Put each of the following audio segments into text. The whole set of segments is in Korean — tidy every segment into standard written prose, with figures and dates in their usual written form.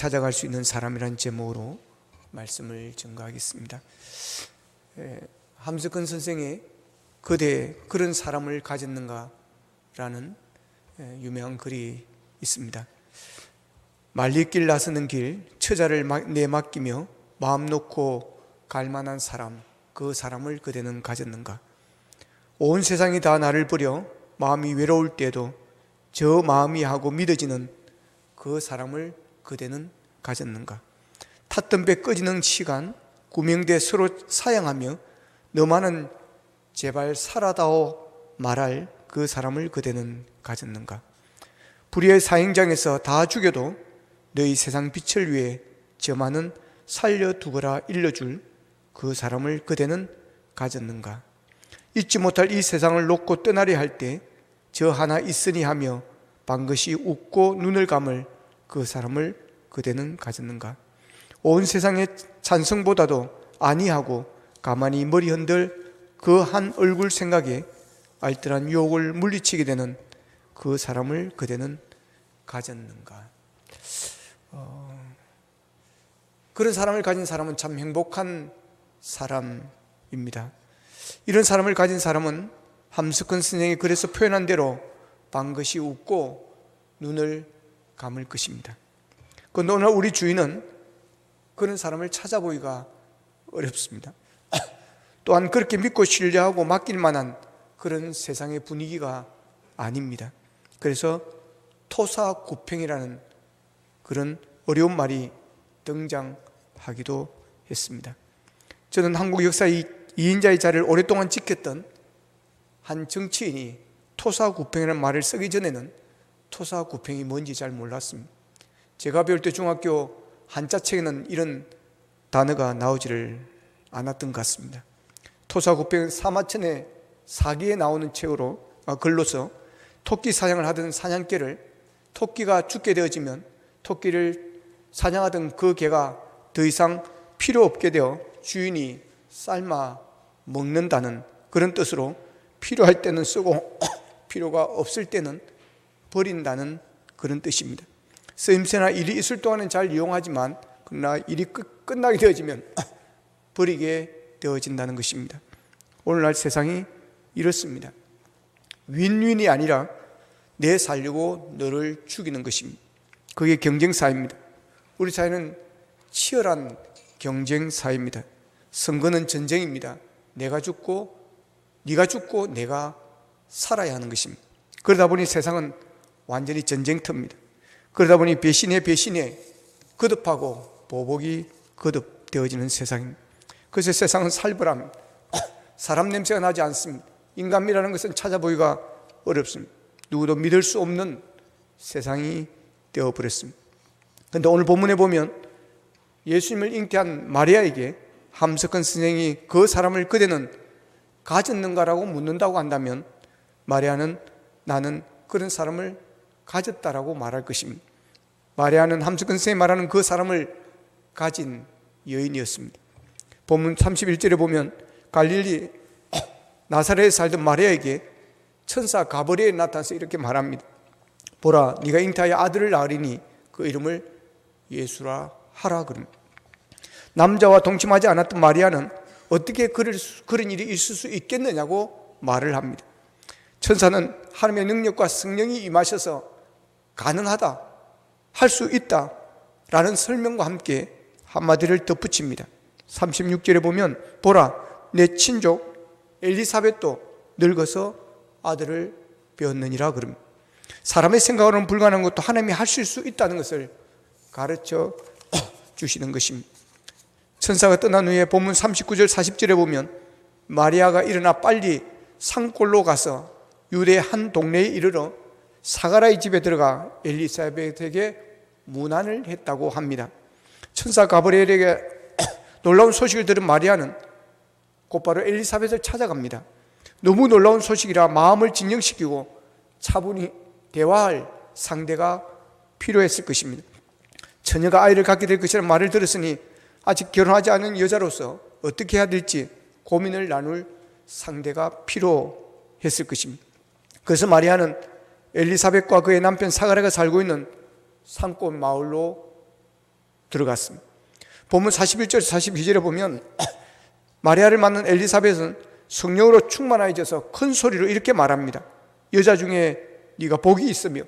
찾아갈 수 있는 사람이란 제목으로 말씀을 전가하겠습니다. 함석헌 선생의 그대 그런 사람을 가졌는가 라는 유명한 글이 있습니다. 말리길 나서는 길, 처자를 내맡기며 마음 놓고 갈 만한 사람, 그 사람을 그대는 가졌는가? 온 세상이 다 나를 버려 마음이 외로울 때도 저 마음이 하고 믿어지는 그 사람을 그대는 가졌는가? 탔던 배 꺼지는 시간, 구명대 서로 사양하며 너만은 제발 살아다오 말할 그 사람을 그대는 가졌는가? 불의의 사행장에서 다 죽여도 너희 세상 빛을 위해 저만은 살려두거라 일러줄 그 사람을 그대는 가졌는가? 잊지 못할 이 세상을 놓고 떠나려 할 때 저 하나 있으니 하며 반드시 웃고 눈을 감을 그 사람을 그대는 가졌는가? 온 세상의 찬성보다도 아니하고 가만히 머리 흔들 그 한 얼굴 생각에 알뜰한 유혹을 물리치게 되는 그 사람을 그대는 가졌는가? 그런 사람을 가진 사람은 참 행복한 사람입니다. 이런 사람을 가진 사람은 함석헌 선생이 그래서 표현한 대로 반드시 웃고 눈을 감을 것입니다. 그런데 오늘 우리 주위는 그런 사람을 찾아보기가 어렵습니다. 또한 그렇게 믿고 신뢰하고 맡길 만한 그런 세상의 분위기가 아닙니다. 그래서 토사구팽이라는 그런 어려운 말이 등장하기도 했습니다. 저는 한국 역사의 2인자의 자리를 오랫동안 지켰던 한 정치인이 토사구팽이라는 말을 쓰기 전에는 토사구팽이 뭔지 잘 몰랐습니다. 제가 배울 때 중학교 한자책에는 이런 단어가 나오지를 않았던 것 같습니다. 토사구팽은 사마천의 사기에 나오는 글로서 토끼 사냥을 하던 사냥개를 토끼가 죽게 되어지면 토끼를 사냥하던 그 개가 더 이상 필요 없게 되어 주인이 삶아 먹는다는 그런 뜻으로 필요할 때는 쓰고 필요가 없을 때는 버린다는 그런 뜻입니다. 쓰임새나 일이 있을 동안은 잘 이용하지만 그러나 일이 끝나게 되어지면 버리게 되어진다는 것입니다. 오늘날 세상이 이렇습니다. 윈윈이 아니라 내 살려고 너를 죽이는 것입니다. 그게 경쟁사입니다. 우리 사회는 치열한 경쟁사입니다. 선거는 전쟁입니다. 내가 죽고 네가 죽고 내가 살아야 하는 것입니다. 그러다 보니 세상은 완전히 전쟁터입니다. 그러다 보니 배신에 거듭하고 보복이 거듭되어지는 세상입니다. 그래서 세상은 살벌합니다. 사람 냄새가 나지 않습니다. 인간미라는 것은 찾아보기가 어렵습니다. 누구도 믿을 수 없는 세상이 되어버렸습니다. 그런데 오늘 본문에 보면 예수님을 잉태한 마리아에게 함석헌 선생이 그 사람을 그대는 가졌는가라고 묻는다고 한다면 마리아는 나는 그런 사람을 가졌다라고 말할 것입니다. 마리아는 함석헌 선생이 말하는 그 사람을 가진 여인이었습니다. 본문 31절에 보면 갈릴리 나사렛에 살던 마리아에게 천사 가브리엘이 나타나서 이렇게 말합니다. 보라, 네가 잉태하여 아들을 낳으리니 그 이름을 예수라 하라 그럽니다. 남자와 동침하지 않았던 마리아는 어떻게 그런 일이 있을 수 있겠느냐고 말을 합니다. 천사는 하나님의 능력과 성령이 임하셔서 가능하다, 할 수 있다 라는 설명과 함께 한마디를 덧붙입니다. 36절에 보면 보라, 내 친족 엘리사벳도 늙어서 아들을 배었느니라 그럽니다. 사람의 생각으로는 불가능한 것도 하나님이 하실 수 있다는 것을 가르쳐 주시는 것입니다. 천사가 떠난 후에 본문 39절 40절에 보면 마리아가 일어나 빨리 산골로 가서 유대 한 동네에 이르러 사가라의 집에 들어가 엘리사벳에게 문안을 했다고 합니다. 천사 가브리엘에게 놀라운 소식을 들은 마리아는 곧바로 엘리사벳을 찾아갑니다. 너무 놀라운 소식이라 마음을 진정시키고 차분히 대화할 상대가 필요했을 것입니다. 처녀가 아이를 갖게 될 것이라는 말을 들었으니 아직 결혼하지 않은 여자로서 어떻게 해야 될지 고민을 나눌 상대가 필요했을 것입니다. 그래서 마리아는 엘리사벳과 그의 남편 사가랴가 살고 있는 산골 마을로 들어갔습니다. 본문 41절 42절에 보면 마리아를 만난 엘리사벳은 성령으로 충만해져서 큰 소리로 이렇게 말합니다. 여자 중에 네가 복이 있으며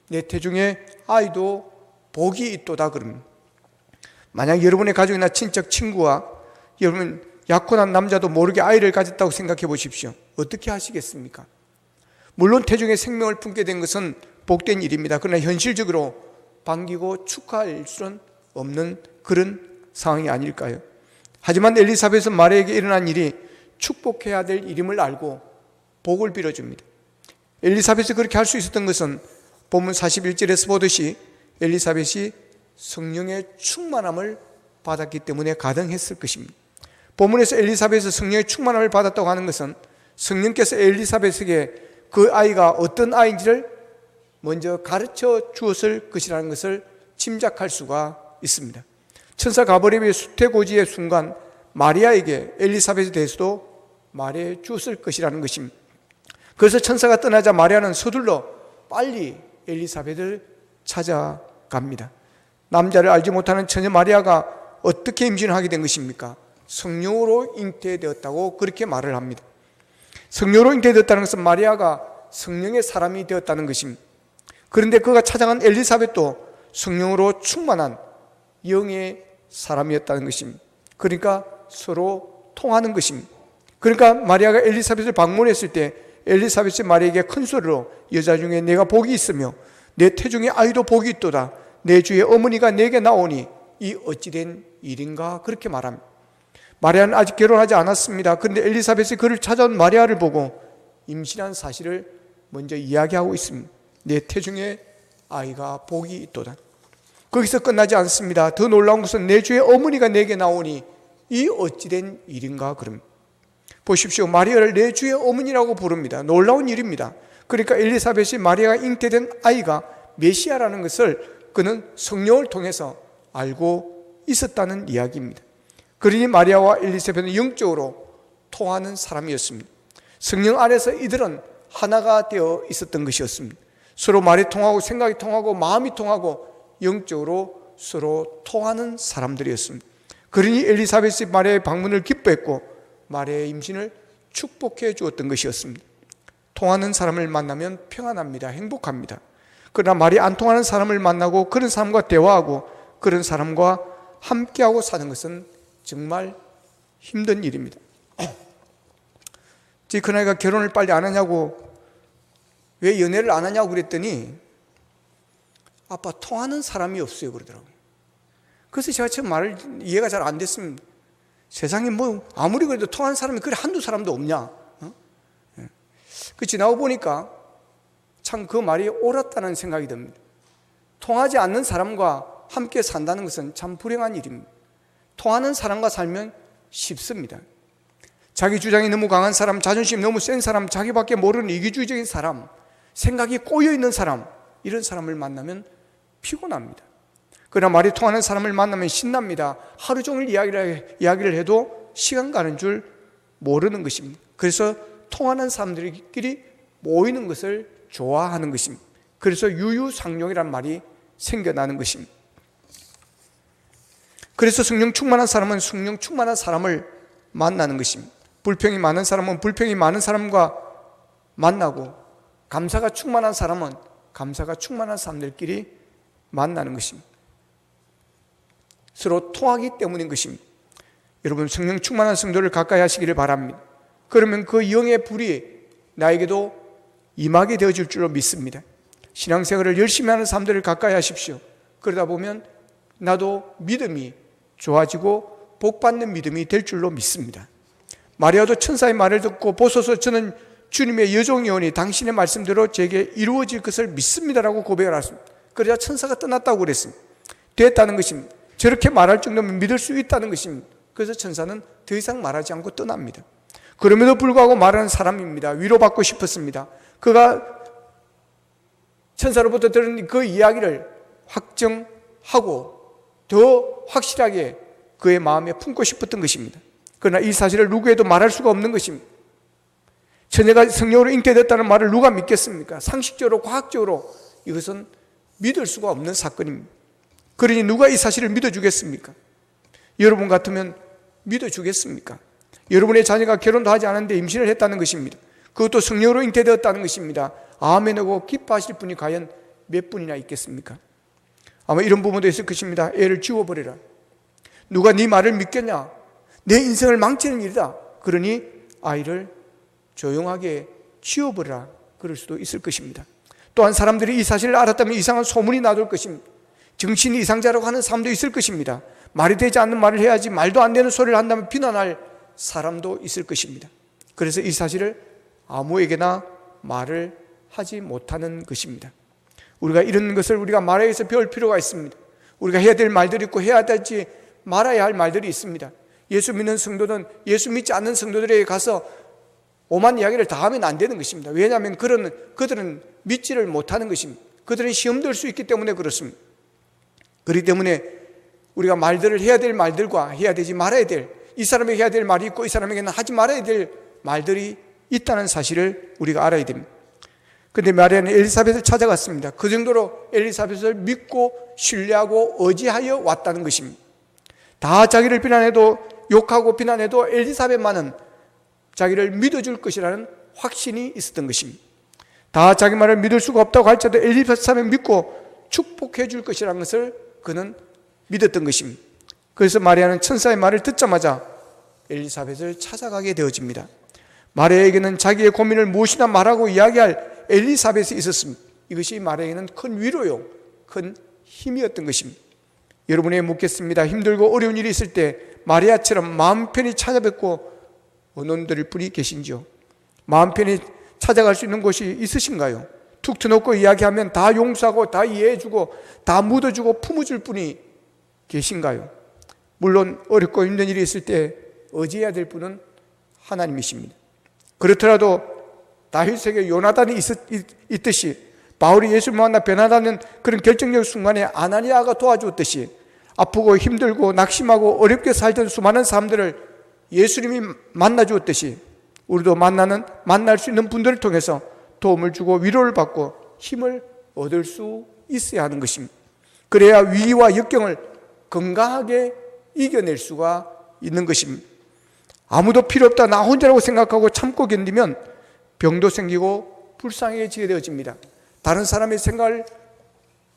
내 태중에 아이도 복이 있도다 그럽니다. 만약 여러분의 가족이나 친척, 친구와 여러분 약혼한 남자도 모르게 아이를 가졌다고 생각해 보십시오. 어떻게 하시겠습니까? 물론 태중에 생명을 품게 된 것은 복된 일입니다. 그러나 현실적으로 반기고 축하할 수는 없는 그런 상황이 아닐까요? 하지만 엘리사벳은 마리아에게 일어난 일이 축복해야 될 일임을 알고 복을 빌어줍니다. 엘리사벳이 그렇게 할 수 있었던 것은 본문 41절에서 보듯이 엘리사벳이 성령의 충만함을 받았기 때문에 가능했을 것입니다. 본문에서 엘리사벳이 성령의 충만함을 받았다고 하는 것은 성령께서 엘리사벳에게 그 아이가 어떤 아이인지를 먼저 가르쳐 주었을 것이라는 것을 짐작할 수가 있습니다. 천사 가브리엘의 수태고지의 순간 마리아에게 엘리사벳에 대해서도 말해 주었을 것이라는 것입니다. 그래서 천사가 떠나자 마리아는 서둘러 빨리 엘리사벳을 찾아갑니다. 남자를 알지 못하는 처녀 마리아가 어떻게 임신을 하게 된 것입니까? 성령으로 잉태되었다고 그렇게 말을 합니다. 성령으로 잉태되었다는 것은 마리아가 성령의 사람이 되었다는 것입니다. 그런데 그가 찾아간 엘리사벳도 성령으로 충만한 영의 사람이었다는 것입니다. 그러니까 서로 통하는 것입니다. 그러니까 마리아가 엘리사벳을 방문했을 때 엘리사벳이 마리아에게 큰 소리로 여자 중에 내가 복이 있으며 내 태중에 아이도 복이 있도다. 내 주의 어머니가 내게 나오니 이 어찌된 일인가 그렇게 말합니다. 마리아는 아직 결혼하지 않았습니다. 그런데 엘리사벳이 그를 찾아온 마리아를 보고 임신한 사실을 먼저 이야기하고 있습니다. 내 태중에 아이가 복이 있도다. 거기서 끝나지 않습니다. 더 놀라운 것은 내 주의 어머니가 내게 나오니 이 어찌된 일인가 그럽니다. 보십시오. 마리아를 내 주의 어머니라고 부릅니다. 놀라운 일입니다. 그러니까 엘리사벳이 마리아가 잉태된 아이가 메시아라는 것을 그는 성령을 통해서 알고 있었다는 이야기입니다. 그러니 마리아와 엘리사벳은 영적으로 통하는 사람이었습니다. 성령 안에서 이들은 하나가 되어 있었던 것이었습니다. 서로 말이 통하고 생각이 통하고 마음이 통하고 영적으로 서로 통하는 사람들이었습니다. 그러니 엘리사벳이 마리아의 방문을 기뻐했고 마리아의 임신을 축복해 주었던 것이었습니다. 통하는 사람을 만나면 평안합니다. 행복합니다. 그러나 말이 안 통하는 사람을 만나고 그런 사람과 대화하고 그런 사람과 함께하고 사는 것은 정말 힘든 일입니다. 제 큰아이가 결혼을 빨리 안 하냐고, 왜 연애를 안 하냐고 그랬더니 아빠 통하는 사람이 없어요 그러더라고요. 그래서 제가 처음 말을 이해가 잘 안 됐습니다. 세상에 뭐 아무리 그래도 통하는 사람이 그래 한두 사람도 없냐. 그 지나고 보니까 참 그 말이 옳았다는 생각이 듭니다. 통하지 않는 사람과 함께 산다는 것은 참 불행한 일입니다. 통하는 사람과 살면 쉽습니다. 자기 주장이 너무 강한 사람, 자존심이 너무 센 사람, 자기밖에 모르는 이기주의적인 사람, 생각이 꼬여있는 사람, 이런 사람을 만나면 피곤합니다. 그러나 말이 통하는 사람을 만나면 신납니다. 하루 종일 이야기를 해도 시간 가는 줄 모르는 것입니다. 그래서 통하는 사람들끼리 모이는 것을 좋아하는 것입니다. 그래서 유유상종이라는 말이 생겨나는 것입니다. 그래서 성령 충만한 사람은 성령 충만한 사람을 만나는 것입니다. 불평이 많은 사람은 불평이 많은 사람과 만나고, 감사가 충만한 사람은 감사가 충만한 사람들끼리 만나는 것입니다. 서로 통하기 때문인 것입니다. 여러분, 성령 충만한 성도를 가까이 하시기를 바랍니다. 그러면 그 영의 불이 나에게도 임하게 되어질 줄로 믿습니다. 신앙생활을 열심히 하는 사람들을 가까이 하십시오. 그러다 보면 나도 믿음이 좋아지고 복받는 믿음이 될 줄로 믿습니다. 마리아도 천사의 말을 듣고 보소서 저는 주님의 여종이오니 당신의 말씀대로 제게 이루어질 것을 믿습니다라고 고백을 하셨습니다. 그러자 천사가 떠났다고 그랬습니다. 됐다는 것입니다. 저렇게 말할 정도면 믿을 수 있다는 것입니다. 그래서 천사는 더 이상 말하지 않고 떠납니다. 그럼에도 불구하고 말하는 사람입니다. 위로받고 싶었습니다. 그가 천사로부터 들은 그 이야기를 확정하고 더 확실하게 그의 마음에 품고 싶었던 것입니다. 그러나 이 사실을 누구에도 말할 수가 없는 것입니다. 처녀가 성령으로 잉태됐다는 말을 누가 믿겠습니까? 상식적으로 과학적으로 이것은 믿을 수가 없는 사건입니다. 그러니 누가 이 사실을 믿어주겠습니까? 여러분 같으면 믿어주겠습니까? 여러분의 자녀가 결혼도 하지 않았는데 임신을 했다는 것입니다. 그것도 성령으로 잉태되었다는 것입니다. 아멘하고 기뻐하실 분이 과연 몇 분이나 있겠습니까? 아마 이런 부분도 있을 것입니다. 애를 지워버려라. 누가 네 말을 믿겠냐? 내 인생을 망치는 일이다. 그러니 아이를 조용하게 지워버려라. 그럴 수도 있을 것입니다. 또한 사람들이 이 사실을 알았다면 이상한 소문이 나돌 것입니다. 정신이 이상자라고 하는 사람도 있을 것입니다. 말이 되지 않는 말을 해야지 말도 안 되는 소리를 한다면 비난할 사람도 있을 것입니다. 그래서 이 사실을 아무에게나 말을 하지 못하는 것입니다. 우리가 이런 것을 우리가 말해서 배울 필요가 있습니다. 우리가 해야 될 말들이 있고 해야 될지 말아야 할 말들이 있습니다. 예수 믿는 성도는 예수 믿지 않는 성도들에게 가서 오만 이야기를 다 하면 안 되는 것입니다. 왜냐하면 그들은 믿지를 못하는 것입니다. 그들은 시험 들 수 있기 때문에 그렇습니다. 그렇기 때문에 우리가 말들을 해야 될 말들과 해야 되지 말아야 될, 이 사람에게 해야 될 말이 있고 이 사람에게는 하지 말아야 될 말들이 있다는 사실을 우리가 알아야 됩니다. 그런데 마리아는 엘리사벳을 찾아갔습니다. 그 정도로 엘리사벳을 믿고 신뢰하고 의지하여 왔다는 것입니다. 다 자기를 비난해도, 욕하고 비난해도 엘리사벳만은 자기를 믿어줄 것이라는 확신이 있었던 것입니다. 다 자기 말을 믿을 수가 없다고 할지라도 엘리사벳을 믿고 축복해 줄 것이라는 것을 그는 믿었던 것입니다. 그래서 마리아는 천사의 말을 듣자마자 엘리사벳을 찾아가게 되어집니다. 마리아에게는 자기의 고민을 무엇이나 말하고 이야기할 엘리사벳이 있었습니다. 이것이 마리아에게는 큰 위로요, 큰 힘이었던 것입니다. 여러분에게 묻겠습니다. 힘들고 어려운 일이 있을 때 마리아처럼 마음 편히 찾아뵙고 의논드릴 분이 계신지요? 마음 편히 찾아갈 수 있는 곳이 있으신가요? 툭 트놓고 이야기하면 다 용서하고 다 이해해주고 다 묻어주고 품어줄 분이 계신가요? 물론 어렵고 힘든 일이 있을 때 의지해야 될 분은 하나님이십니다. 그렇더라도 다윗에게 요나단이 있듯이, 바울이 예수를 만나 변화하는 그런 결정적 순간에 아나니아가 도와주었듯이, 아프고 힘들고 낙심하고 어렵게 살던 수많은 사람들을 예수님이 만나주었듯이, 우리도 만날 수 있는 분들을 통해서 도움을 주고 위로를 받고 힘을 얻을 수 있어야 하는 것입니다. 그래야 위기와 역경을 건강하게 이겨낼 수가 있는 것입니다. 아무도 필요 없다, 나 혼자라고 생각하고 참고 견디면 병도 생기고 불쌍해지게 되어집니다. 다른 사람의 생각을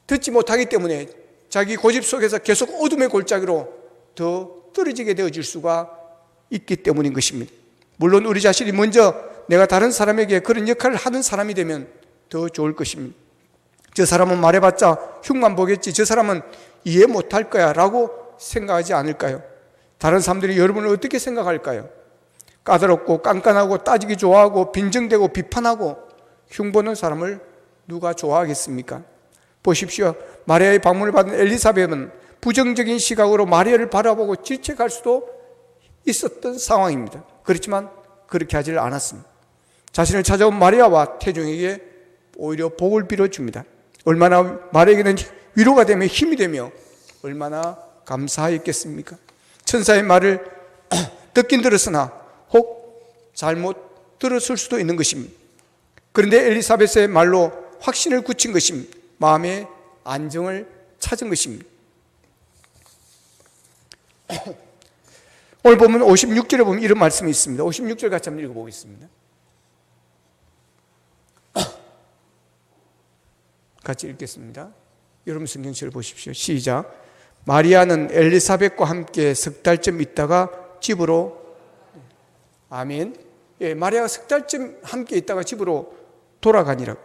듣지 못하기 때문에 자기 고집 속에서 계속 어둠의 골짜기로 더 떨어지게 되어질 수가 있기 때문인 것입니다. 물론 우리 자신이 먼저 내가 다른 사람에게 그런 역할을 하는 사람이 되면 더 좋을 것입니다. 저 사람은 말해봤자 흉만 보겠지, 저 사람은 이해 못할 거야 라고 생각하지 않을까요? 다른 사람들이 여러분을 어떻게 생각할까요? 까다롭고 깐깐하고 따지기 좋아하고 빈정대고 비판하고 흉보는 사람을 누가 좋아하겠습니까? 보십시오. 마리아의 방문을 받은 엘리사벳은 부정적인 시각으로 마리아를 바라보고 질책할 수도 있었던 상황입니다. 그렇지만 그렇게 하지를 않았습니다. 자신을 찾아온 마리아와 태중에게 오히려 복을 빌어줍니다. 얼마나 마리아에게는 위로가 되며 힘이 되며 얼마나 감사했겠습니까? 천사의 말을 듣긴 들었으나 혹 잘못 들었을 수도 있는 것입니다. 그런데 엘리사벳의 말로 확신을 굳힌 것입니다. 마음의 안정을 찾은 것입니다. 오늘 보면 56절에 보면 이런 말씀이 있습니다. 56절 같이 한번 읽어보겠습니다. 같이 읽겠습니다. 여러분 성경책을 보십시오. 시작. 마리아는 엘리사벳과 함께 석 달쯤 있다가 집으로, 아멘. 예, 마리아가 석 달쯤 함께 있다가 집으로 돌아가니라.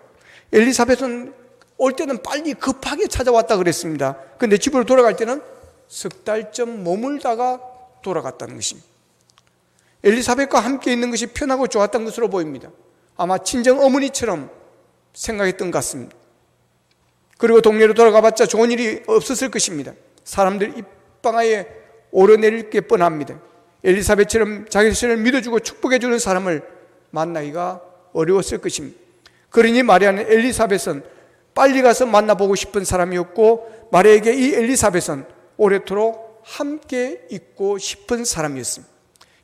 엘리사벳은 올 때는 빨리 급하게 찾아왔다 그랬습니다. 그런데 집으로 돌아갈 때는 석 달쯤 머물다가 돌아갔다는 것입니다. 엘리사벳과 함께 있는 것이 편하고 좋았던 것으로 보입니다. 아마 친정 어머니처럼 생각했던 것 같습니다. 그리고 동네로 돌아가봤자 좋은 일이 없었을 것입니다. 사람들 입방아에 오르내릴 게 뻔합니다. 엘리사벳처럼 자기 자신을 믿어주고 축복해주는 사람을 만나기가 어려웠을 것입니다. 그러니 마리아는 엘리사벳은 빨리 가서 만나보고 싶은 사람이었고, 마리아에게 이 엘리사벳은 오래도록 함께 있고 싶은 사람이었습니다.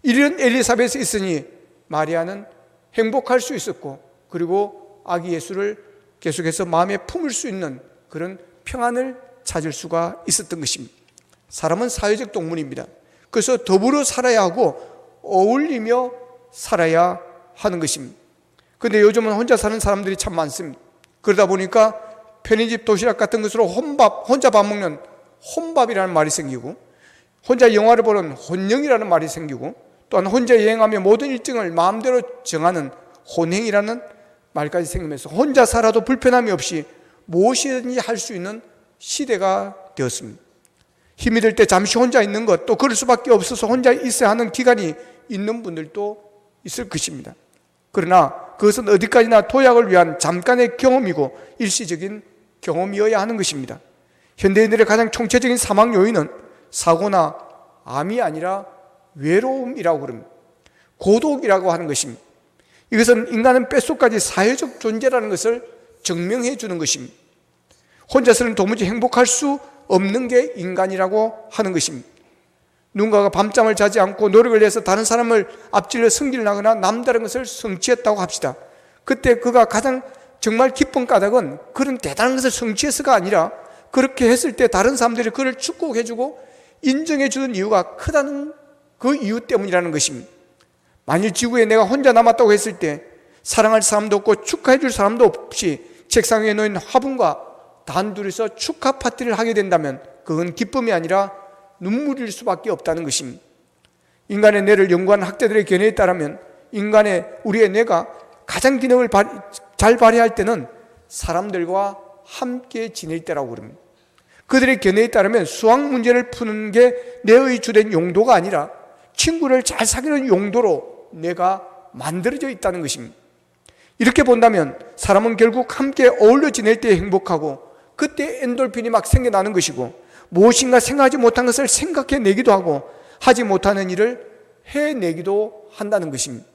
이런 엘리사벳이 있으니 마리아는 행복할 수 있었고, 그리고 아기 예수를 계속해서 마음에 품을 수 있는 그런 평안을 찾을 수가 있었던 것입니다. 사람은 사회적 동물입니다. 그래서 더불어 살아야 하고 어울리며 살아야 하는 것입니다. 그런데 요즘은 혼자 사는 사람들이 참 많습니다. 그러다 보니까 편의집 도시락 같은 것으로 혼자 밥 먹는 혼밥이라는 말이 생기고, 혼자 영화를 보는 혼영이라는 말이 생기고, 또한 혼자 여행하며 모든 일정을 마음대로 정하는 혼행이라는 말까지 생기면서 혼자 살아도 불편함이 없이 무엇이든지 할 수 있는 시대가 되었습니다. 힘이 들 때 잠시 혼자 있는 것, 또 그럴 수밖에 없어서 혼자 있어야 하는 기간이 있는 분들도 있을 것입니다. 그러나 그것은 어디까지나 도약을 위한 잠깐의 경험이고 일시적인 경험이어야 하는 것입니다. 현대인들의 가장 총체적인 사망 요인은 사고나 암이 아니라 외로움이라고 그럽니다. 고독이라고 하는 것입니다. 이것은 인간은 뼛속까지 사회적 존재라는 것을 증명해 주는 것입니다. 혼자서는 도무지 행복할 수 없는 게 인간이라고 하는 것입니다. 누군가가 밤잠을 자지 않고 노력을 해서 다른 사람을 앞질러 승진을 하거나 남다른 것을 성취했다고 합시다. 그때 그가 가장 정말 기쁜 까닭은 그런 대단한 것을 성취해서가 아니라 그렇게 했을 때 다른 사람들이 그를 축복해주고 인정해주는 이유가 크다는 그 이유 때문이라는 것입니다. 만일 지구에 내가 혼자 남았다고 했을 때 사랑할 사람도 없고 축하해줄 사람도 없이 책상 위에 놓인 화분과 단둘이서 축하 파티를 하게 된다면 그건 기쁨이 아니라 눈물일 수밖에 없다는 것입니다. 인간의 뇌를 연구한 학자들의 견해에 따르면 우리의 뇌가 가장 기능을 잘 발휘할 때는 사람들과 함께 지낼 때라고 그럽니다. 그들의 견해에 따르면 수학 문제를 푸는 게 뇌의 주된 용도가 아니라 친구를 잘 사귀는 용도로 뇌가 만들어져 있다는 것입니다. 이렇게 본다면 사람은 결국 함께 어울려 지낼 때 행복하고 그때 엔돌핀이 막 생겨나는 것이고 무엇인가 생각하지 못한 것을 생각해내기도 하고 하지 못하는 일을 해내기도 한다는 것입니다.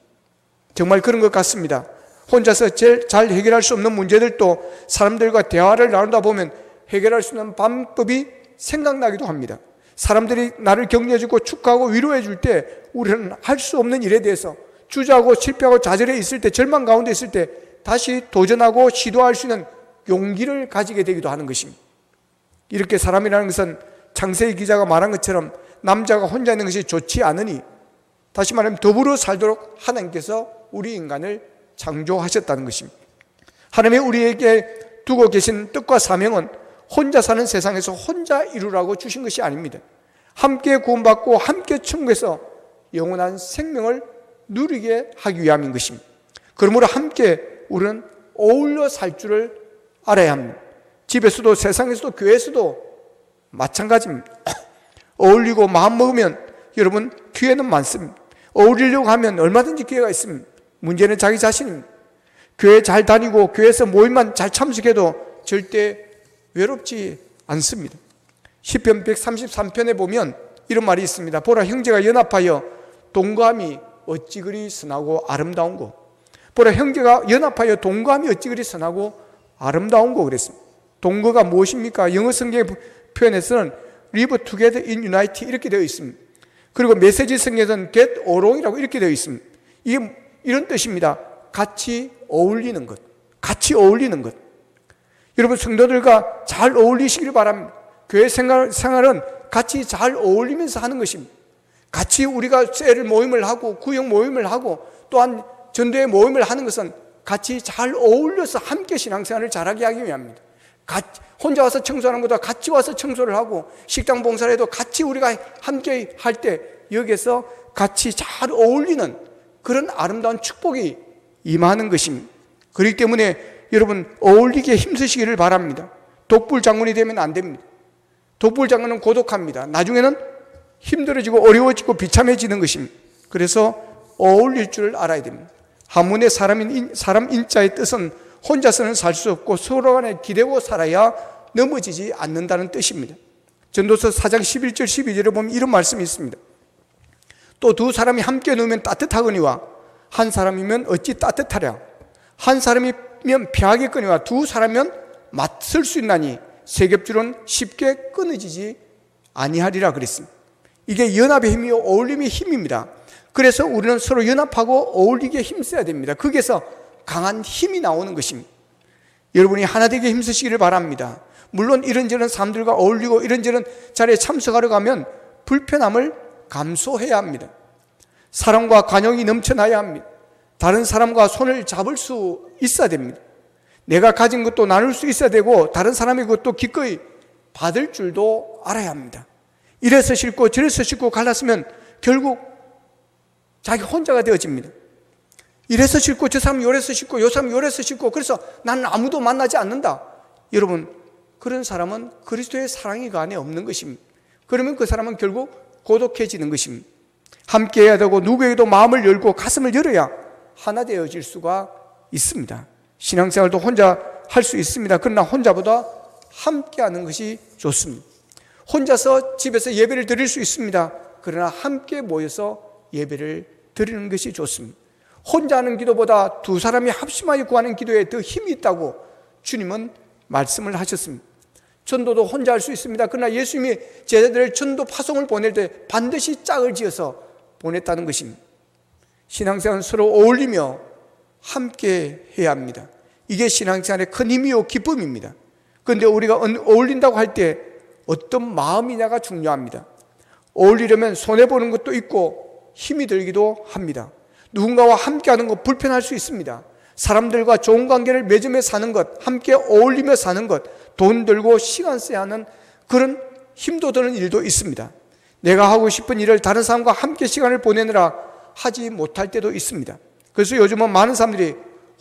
정말 그런 것 같습니다. 혼자서 제일 잘 해결할 수 없는 문제들도 사람들과 대화를 나누다 보면 해결할 수 있는 방법이 생각나기도 합니다. 사람들이 나를 격려해주고 축하하고 위로해줄 때 우리는 할 수 없는 일에 대해서 주저하고 실패하고 좌절해 있을 때, 절망 가운데 있을 때 다시 도전하고 시도할 수 있는 용기를 가지게 되기도 하는 것입니다. 이렇게 사람이라는 것은 창세기 기자가 말한 것처럼 남자가 혼자 있는 것이 좋지 않으니, 다시 말하면 더불어 살도록 하나님께서 우리 인간을 창조하셨다는 것입니다. 하나님이 우리에게 두고 계신 뜻과 사명은 혼자 사는 세상에서 혼자 이루라고 주신 것이 아닙니다. 함께 구원받고 함께 천국에서 영원한 생명을 누리게 하기 위함인 것입니다. 그러므로 함께 우리는 어울려 살 줄을 알아야 합니다. 집에서도 세상에서도 교회에서도 마찬가지입니다. 어울리고 마음 먹으면 여러분 기회는 많습니다. 어울리려고 하면 얼마든지 기회가 있습니다. 문제는 자기 자신입니다. 교회 잘 다니고 교회에서 모임만 잘 참석해도 절대 외롭지 않습니다. 시편 133편에 보면 이런 말이 있습니다. 보라, 형제가 연합하여 동거함이 어찌 그리 선하고 아름다운고. 보라, 형제가 연합하여 동거함이 어찌 그리 선하고 아름다운고 그랬습니다. 동거가 무엇입니까? 영어 성경의 표현에서는 live together in unity 이렇게 되어 있습니다. 그리고 메시지 성경에서는 get along이라고 이렇게 되어 있습니다. 이게 이런 뜻입니다. 같이 어울리는 것, 같이 어울리는 것. 여러분 성도들과 잘 어울리시길 바랍니다. 교회 생활은 같이 잘 어울리면서 하는 것입니다. 같이 우리가 셀 모임을 하고 구역 모임을 하고 또한 전도회 모임을 하는 것은 같이 잘 어울려서 함께 신앙생활을 잘하게 하기 위함입니다. 혼자 와서 청소하는 것보다 같이 와서 청소를 하고 식당 봉사를 해도 같이 우리가 함께 할 때 여기에서 같이 잘 어울리는 그런 아름다운 축복이 임하는 것입니다. 그렇기 때문에 여러분 어울리기에 힘쓰시기를 바랍니다. 독불 장군이 되면 안 됩니다. 독불 장군은 고독합니다. 나중에는 힘들어지고 어려워지고 비참해지는 것입니다. 그래서 어울릴 줄 알아야 됩니다. 한문의 사람 인자의 뜻은 혼자서는 살 수 없고 서로 간에 기대고 살아야 넘어지지 않는다는 뜻입니다. 전도서 4장 11절 12절에 보면 이런 말씀이 있습니다. 또 두 사람이 함께 누우면 따뜻하거니와 한 사람이면 어찌 따뜻하랴. 한 사람이면 피하겠거니와 두 사람이면 맞설 수 있나니 세 겹줄은 쉽게 끊어지지 아니하리라 그랬습니다. 이게 연합의 힘이요 어울림의 힘입니다. 그래서 우리는 서로 연합하고 어울리기에 힘써야 됩니다. 거기에서 강한 힘이 나오는 것입니다. 여러분이 하나 되게 힘쓰시기를 바랍니다. 물론 이런저런 사람들과 어울리고 이런저런 자리에 참석하러 가면 불편함을 감수해야 합니다. 사랑과 관용이 넘쳐나야 합니다. 다른 사람과 손을 잡을 수 있어야 됩니다. 내가 가진 것도 나눌 수 있어야 되고 다른 사람의 것도 기꺼이 받을 줄도 알아야 합니다. 이래서 싫고 저래서 싫고 갈랐으면 결국 자기 혼자가 되어집니다. 이래서 싫고 저 사람 요래서 싫고 요 사람 요래서 싫고 그래서 나는 아무도 만나지 않는다. 여러분, 그런 사람은 그리스도의 사랑이 그 안에 없는 것입니다. 그러면 그 사람은 결국 고독해지는 것입니다. 함께 해야 되고 누구에게도 마음을 열고 가슴을 열어야 하나 되어질 수가 있습니다. 신앙생활도 혼자 할 수 있습니다. 그러나 혼자보다 함께 하는 것이 좋습니다. 혼자서 집에서 예배를 드릴 수 있습니다. 그러나 함께 모여서 예배를 드리는 것이 좋습니다. 혼자 하는 기도보다 두 사람이 합심하여 구하는 기도에 더 힘이 있다고 주님은 말씀을 하셨습니다. 전도도 혼자 할 수 있습니다. 그러나 예수님이 제자들을 전도 파송을 보낼 때 반드시 짝을 지어서 보냈다는 것입니다. 신앙생활은 서로 어울리며 함께 해야 합니다. 이게 신앙생활의 큰 힘이요 기쁨입니다. 그런데 우리가 어울린다고 할 때 어떤 마음이냐가 중요합니다. 어울리려면 손해보는 것도 있고 힘이 들기도 합니다. 누군가와 함께하는 것 불편할 수 있습니다. 사람들과 좋은 관계를 맺으며 사는 것, 함께 어울리며 사는 것, 돈 들고 시간 써야 하는 그런 힘도 드는 일도 있습니다. 내가 하고 싶은 일을 다른 사람과 함께 시간을 보내느라 하지 못할 때도 있습니다. 그래서 요즘은 많은 사람들이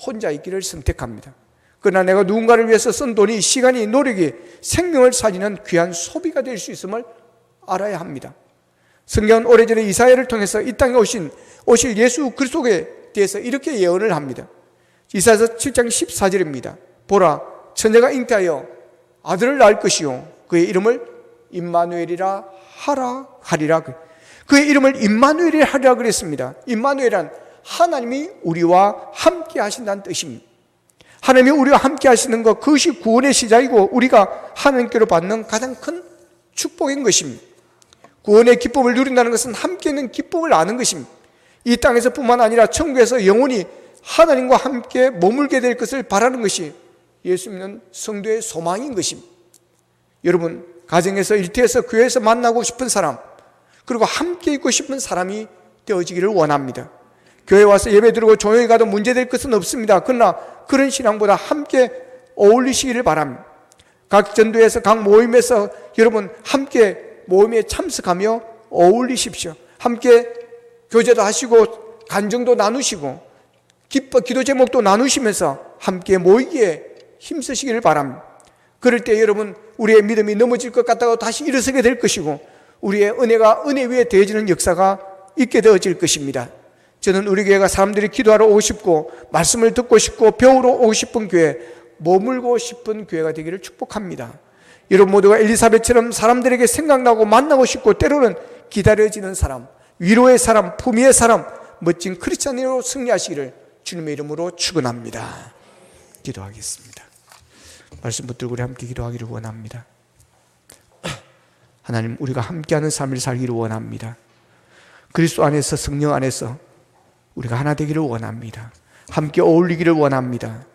혼자 있기를 선택합니다. 그러나 내가 누군가를 위해서 쓴 돈이, 시간이, 노력이 생명을 살리는 귀한 소비가 될 수 있음을 알아야 합니다. 성경은 오래전에 이사야를 통해서 이 땅에 오실 예수 그리스도에 대해서 이렇게 예언을 합니다. 이사야서 7장 14절입니다. 보라, 처녀가 잉태하여 아들을 낳을 것이요 그의 이름을 임마누엘이라 하리라. 그의 이름을 임마누엘이라 하리라 그랬습니다. 임마누엘은 하나님이 우리와 함께 하신다는 뜻입니다. 하나님이 우리와 함께 하시는 것, 그것이 구원의 시작이고 우리가 하나님께로 받는 가장 큰 축복인 것입니다. 구원의 기쁨을 누린다는 것은 함께 있는 기쁨을 아는 것입니다. 이 땅에서뿐만 아니라 천국에서 영원히 하나님과 함께 머물게 될 것을 바라는 것이 예수 믿는 성도의 소망인 것입니다. 여러분, 가정에서, 일터에서, 교회에서 만나고 싶은 사람, 그리고 함께 있고 싶은 사람이 되어지기를 원합니다. 교회 와서 예배 드리고 조용히 가도 문제될 것은 없습니다. 그러나 그런 신앙보다 함께 어울리시기를 바랍니다. 각 전도에서, 각 모임에서 여러분 함께 모임에 참석하며 어울리십시오. 함께 교제도 하시고 간증도 나누시고 기도 제목도 나누시면서 함께 모이기에 힘쓰시기를 바랍니다. 그럴 때 여러분, 우리의 믿음이 넘어질 것 같다고 다시 일어서게 될 것이고 우리의 은혜가 은혜 위에 더해지는 역사가 있게 되어질 것입니다. 저는 우리 교회가 사람들이 기도하러 오고 싶고 말씀을 듣고 싶고 배우러 오고 싶은 교회, 머물고 싶은 교회가 되기를 축복합니다. 여러분 모두가 엘리사벳처럼 사람들에게 생각나고 만나고 싶고 때로는 기다려지는 사람, 위로의 사람, 품위의 사람, 멋진 크리스찬으로 승리하시기를 주님의 이름으로 축원합니다. 기도하겠습니다. 말씀 붙들고 우리 함께 기도하기를 원합니다. 하나님, 우리가 함께하는 삶을 살기를 원합니다. 그리스도 안에서, 성령 안에서 우리가 하나 되기를 원합니다. 함께 어울리기를 원합니다.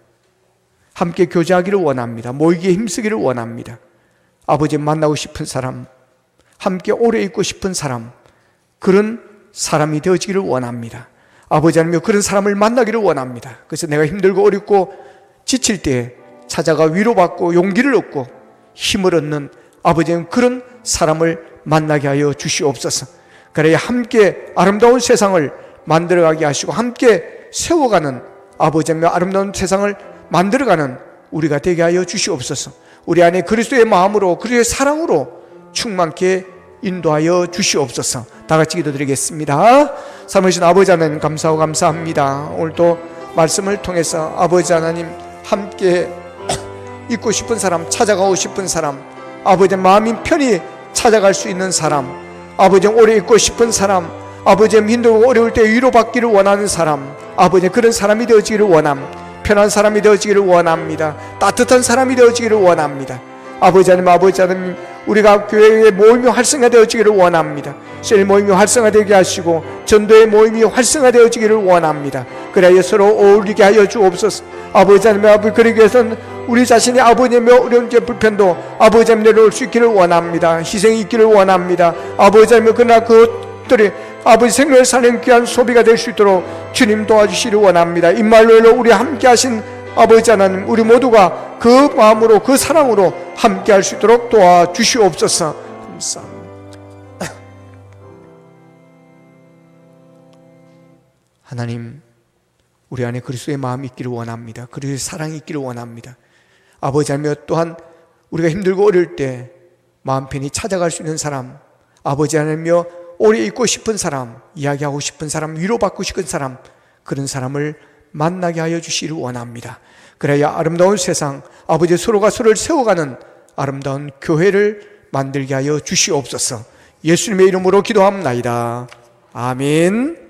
함께 교제하기를 원합니다. 모이기에 힘쓰기를 원합니다. 아버지 만나고 싶은 사람, 함께 오래 있고 싶은 사람, 그런 사람이 되어지기를 원합니다. 아버지 하나님, 그런 사람을 만나기를 원합니다. 그래서 내가 힘들고 어렵고 지칠 때 찾아가 위로받고 용기를 얻고 힘을 얻는 아버지 하나님, 그런 사람을 만나게 하여 주시옵소서. 그래야 함께 아름다운 세상을 만들어가게 하시고 함께 세워가는 아버지 하나님, 아름다운 세상을 만들어가는 우리가 되게 하여 주시옵소서. 우리 안에 그리스도의 마음으로, 그리스도의 사랑으로 충만케 인도하여 주시옵소서. 다 같이 기도드리겠습니다. 삼으신 아버지 하나님, 감사하고 감사합니다. 오늘도 말씀을 통해서 아버지 하나님, 함께 있고 싶은 사람, 찾아가고 싶은 사람, 아버지 마음이 편히 찾아갈 수 있는 사람, 아버지 오래 있고 싶은 사람, 아버지 힘들고 어려울 때 위로받기를 원하는 사람, 아버지 그런 사람이 되어지기를 원합니다. 편한 사람이 되어지기를 원합니다. 따뜻한 사람이 되어지기를 원합니다. 아버지 하나님, 우리가 교회의 모임이 활성화되어지기를 원합니다. 셀 모임이 활성화되게 하시고 전도의 모임이 활성화되어지기를 원합니다. 그래야 서로 어울리게 하여 주옵소서. 아버지 하나님, 그러기 위해서는 우리 자신이 아버지의 어려운 불편도 아버지 하나님 내려올 수 있기를 원합니다. 희생이 있기를 원합니다. 아버지 하나님, 그러나 그것들이 아버지 생명을 사는 귀한 소비가 될 수 있도록 주님 도와주시기를 원합니다. 임마누엘로 우리 함께 하신 아버지 하나님, 우리 모두가 그 마음으로, 그 사랑으로 함께 할 수 있도록 도와주시옵소서. 감사합니다. 하나님, 우리 안에 그리스도의 마음이 있기를 원합니다. 그리스도의 사랑이 있기를 원합니다. 아버지 하나님, 또한 우리가 힘들고 어려울 때 마음 편히 찾아갈 수 있는 사람, 아버지 하나님이여 오래 있고 싶은 사람, 이야기하고 싶은 사람, 위로받고 싶은 사람, 그런 사람을 만나게 하여 주시기를 원합니다. 그래야 아름다운 세상, 아버지 서로가 서로를 세워가는 아름다운 교회를 만들게 하여 주시옵소서. 예수님의 이름으로 기도합나이다. 아멘.